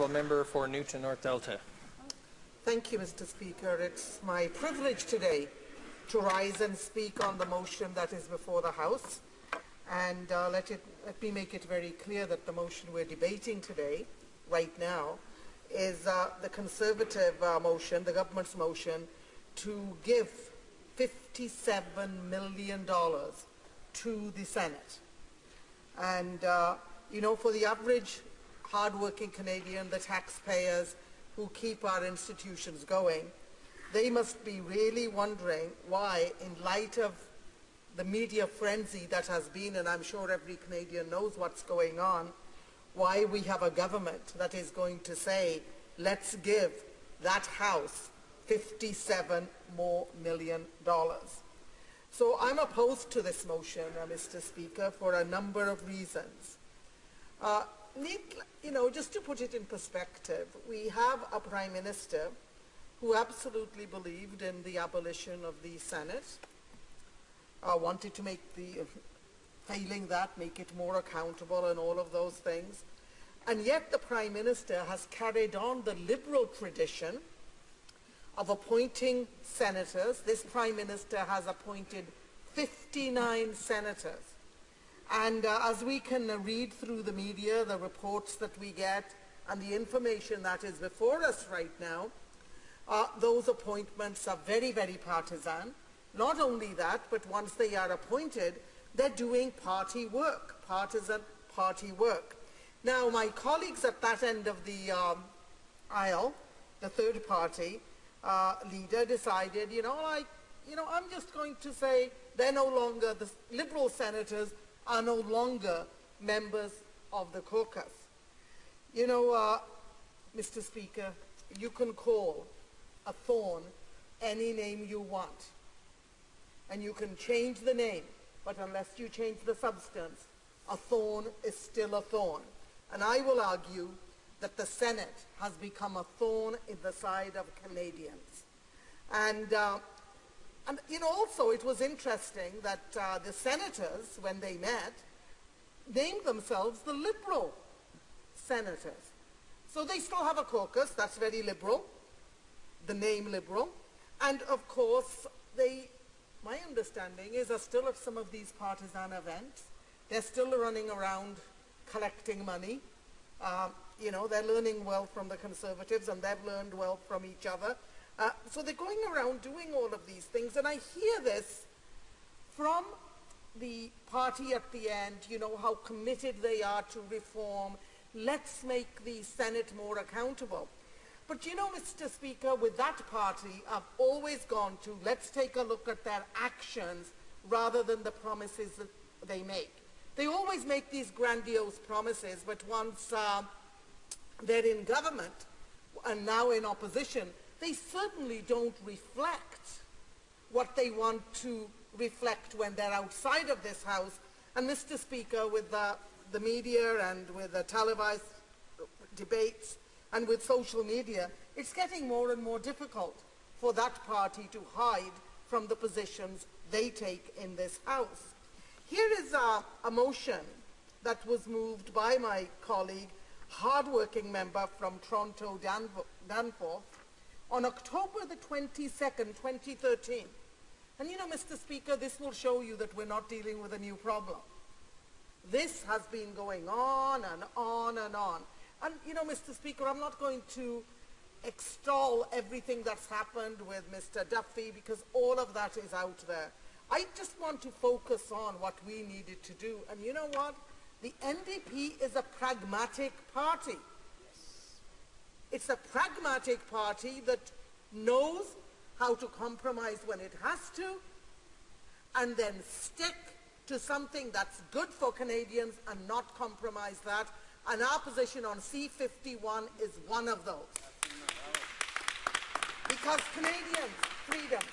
Member for Newton North Delta. Thank you, Mr. Speaker. It's my privilege today to rise and speak on the motion that is before the House. And let me make it very clear that the motion we're debating today, right now, is the Conservative motion, the government's motion, to give $57 million to the Senate. And, for the average hard-working Canadian, the taxpayers who keep our institutions going, they must be really wondering why, in light of the media frenzy that has been, and I'm sure every Canadian knows what's going on, why we have a government that is going to say, let's give that House $57 million. So I'm opposed to this motion, Mr. Speaker, for a number of reasons. Just to put it in perspective, we have a Prime Minister who absolutely believed in the abolition of the Senate, wanted to make failing that, make it more accountable and all of those things. And yet the Prime Minister has carried on the Liberal tradition of appointing senators. This Prime Minister has appointed 59 senators. And as we can read through the media, the reports that we get, and the information that is before us right now, those appointments are very, very partisan. Not only that, but once they are appointed, they're doing party work, partisan party work. Now, my colleagues at that end of the aisle, the third party leader, decided, I'm just going to say they're no longer, the Liberal senators are no longer members of the caucus. Mr. Speaker, you can call a thorn any name you want, and you can change the name, but unless you change the substance, a thorn is still a thorn. And I will argue that the Senate has become a thorn in the side of Canadians. And also it was interesting that the senators, when they met, named themselves the Liberal senators. So they still have a caucus, that's very liberal, the name Liberal. And of course, my understanding is, are still at some of these partisan events. They're still running around collecting money. They're learning well from the Conservatives, and they've learned well from each other. So they're going around doing all of these things, and I hear this from the party at the end, how committed they are to reform. Let's make the Senate more accountable. But Mr. Speaker, with that party, I've always gone to, let's take a look at their actions rather than the promises that they make. They always make these grandiose promises, but once they're in government and now in opposition, they certainly don't reflect what they want to reflect when they're outside of this House. And Mr. Speaker, with the media and with the televised debates and with social media, it's getting more and more difficult for that party to hide from the positions they take in this House. Here is a motion that was moved by my colleague, hard-working member from Toronto, Danforth, on October the 22nd, 2013. And Mr. Speaker, this will show you that we're not dealing with a new problem. This has been going on and on and on. And Mr. Speaker, I'm not going to extol everything that's happened with Mr. Duffy, because all of that is out there. I just want to focus on what we needed to do. And you know what? The NDP is a pragmatic party. It's a pragmatic party that knows how to compromise when it has to, and then stick to something that's good for Canadians and not compromise that. And our position on C-51 is one of those. Because Canadians' freedoms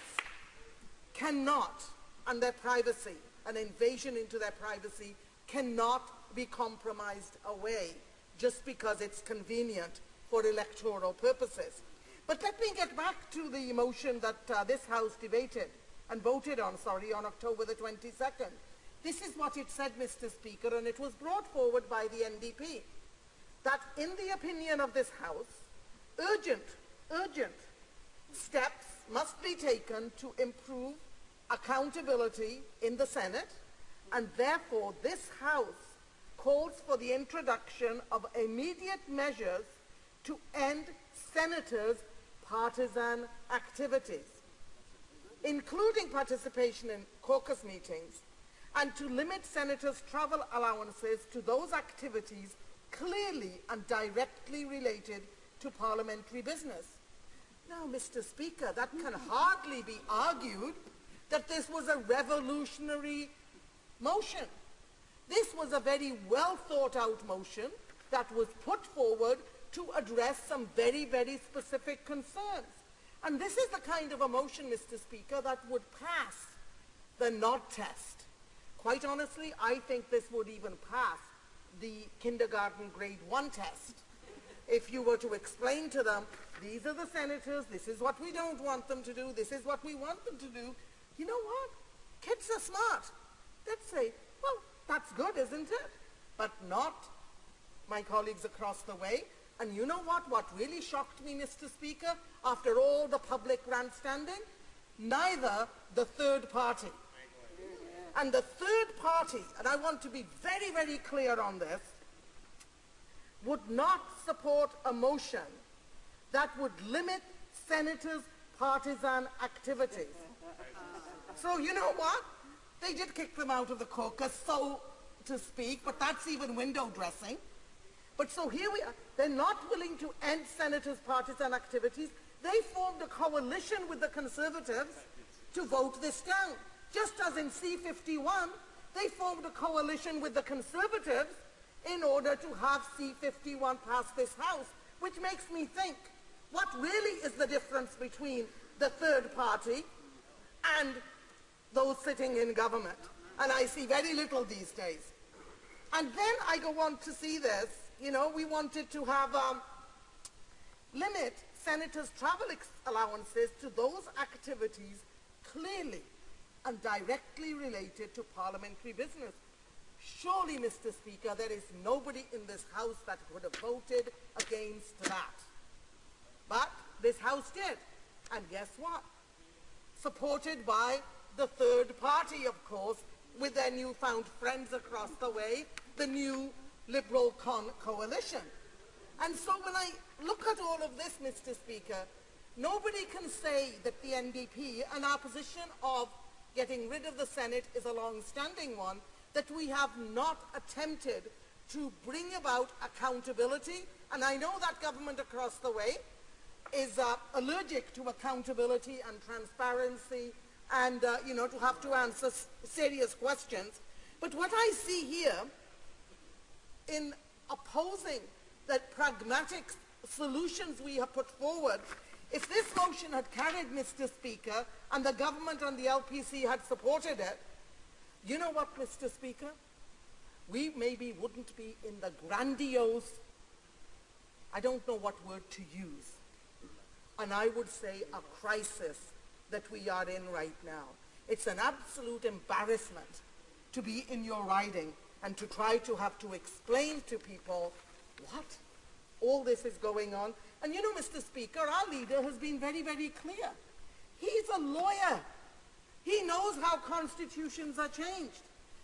cannot, and their privacy, an invasion into their privacy, cannot be compromised away just because it's convenient for electoral purposes. But let me get back to the motion that this House debated and voted on, on October the 22nd. This is what it said, Mr. Speaker, and it was brought forward by the NDP. that in the opinion of this House, urgent steps must be taken to improve accountability in the Senate, and therefore this House calls for the introduction of immediate measures to end senators' partisan activities, including participation in caucus meetings, and to limit senators' travel allowances to those activities clearly and directly related to parliamentary business. Now, Mr. Speaker, that can hardly be argued that this was a revolutionary motion. This was a very well thought out motion that was put forward to address some very, very specific concerns. And this is the kind of a motion, Mr. Speaker, that would pass the NOD test. Quite honestly, I think this would even pass the kindergarten grade 1 test. If you were to explain to them, these are the senators, this is what we don't want them to do, this is what we want them to do, you know what? Kids are smart. They'd say, well, that's good, isn't it? But not my colleagues across the way. And you know what? What really shocked me, Mr. Speaker, after all the public grandstanding? Neither the third party. And the third party, and I want to be very, very clear on this, would not support a motion that would limit senators' partisan activities. So you know what? They did kick them out of the caucus, so to speak, but that's even window dressing. But so here we are. They're not willing to end senators' partisan activities. They formed a coalition with the Conservatives to vote this down. Just as in C-51, they formed a coalition with the Conservatives in order to have C-51 pass this House, which makes me think, what really is the difference between the third party and those sitting in government? And I see very little these days. And then I go on to see this, you know, we wanted to have limit senators' travel allowances to those activities clearly and directly related to parliamentary business. Surely, Mr. Speaker, there is nobody in this House that would have voted against that. But this House did. And guess what? Supported by the third party, of course, with their newfound friends across the way, the new Liberal coalition. And so when I look at all of this, Mr. Speaker, nobody can say that the NDP and our position of getting rid of the Senate is a long-standing one, that we have not attempted to bring about accountability. And I know that government across the way is allergic to accountability and transparency and, you know, to have to answer serious questions. But what I see here in opposing the pragmatic solutions we have put forward, if this motion had carried, Mr. Speaker, and the government and the LPC had supported it, you know what, Mr. Speaker? We maybe wouldn't be in the grandiose, I don't know what word to use, and I would say a crisis that we are in right now. It's an absolute embarrassment to be in your riding and to try to have to explain to people what all this is going on. And you know, Mr. Speaker, our leader has been very, very clear. He's a lawyer. He knows how constitutions are changed.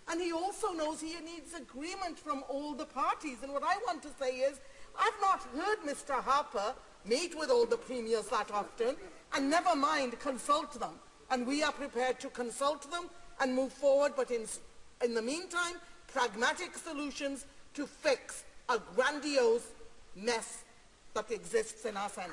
And he also knows he needs agreement from all the parties. And what I want to say is, I've not heard Mr. Harper meet with all the premiers that often, and never mind, consult them. And we are prepared to consult them and move forward, but in the meantime, pragmatic solutions to fix a grandiose mess that exists in our Senate.